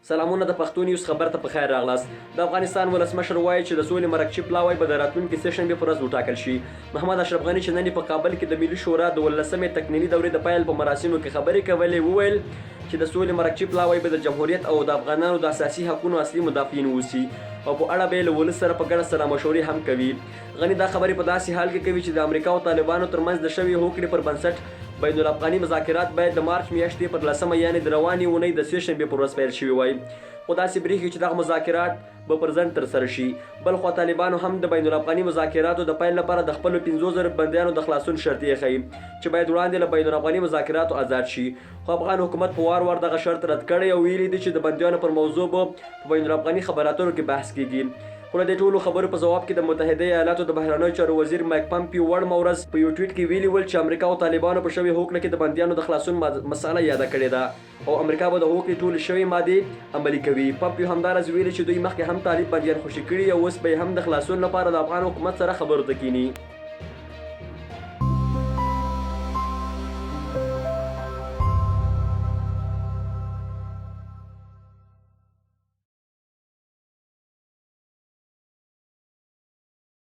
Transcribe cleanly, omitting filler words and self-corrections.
سلامونه د پښتو نیوز خبر ته په خیر راغلاست. د افغانستان ولسمشر وایي چې د سولې مرکچي پلاوی به د راتلونکي سه شنبې په ورځ وټاکل شي. محمد اشرف غني چې نن په کابل کې د ملي شورا د 18مې تکمیلي دورې د پیل په مراسمو کې خبرې کولې، وویل چې د سولې مرکچي پلاوی به د جمهوریت او د افغانانو د اساسي حقوقو اصلي مدافعین اوسي او په اړه به له ولس سره په ګډه سلا مشورې هم کوي. غني دا خبرې په داسې حال کې کوي چې د امریکا او طالبانو ترمنځ د شوې هوکړې پر بنسټ بین الافغاني مذاکرات باید د مارچ میاشتې پر 10مه یعنې د روانې اونۍ د سه شنبې پر ورځ پیل شوي وای. خو داسې برېښي چې دغه مذاکرات به پر ځنډ ترسره شي. بل خوا طالبانو هم د بین الافغاني مذاکراتو د پیل لپاره د خپلو 50,000 بندیانو د خلاصون شرط ایښی چې باید وړاندې له بین الافغاني مذاکراتو آزاد شي. خو افغان حکومت په وار دغه شرط رد کړی او ویلي دي چې د بندیانو پر موضوع به په بین الافغاني خبراتو کې بحث کیږي. خو د ټولو خبرو په جواب کې د متحده ایالاتو د بهرنیو چارو وزیر مایک پامپیو وړمه ورځ په یو ټویټ کې ویلي ول چې امریکا او طالبانو په شوې هوکړه کې د بندیانو د خلاصون مسأله یاده کړې ده او امریکا به د هوکړې ټولې شوې مادې عملي کوي. پامپیو همداراز ویلي چې دوی مخکې هم طالب بندیان خوشي کړي او اوس به هم د خلاصون لپاره د افغان حکومت سره خبرو ته کینی.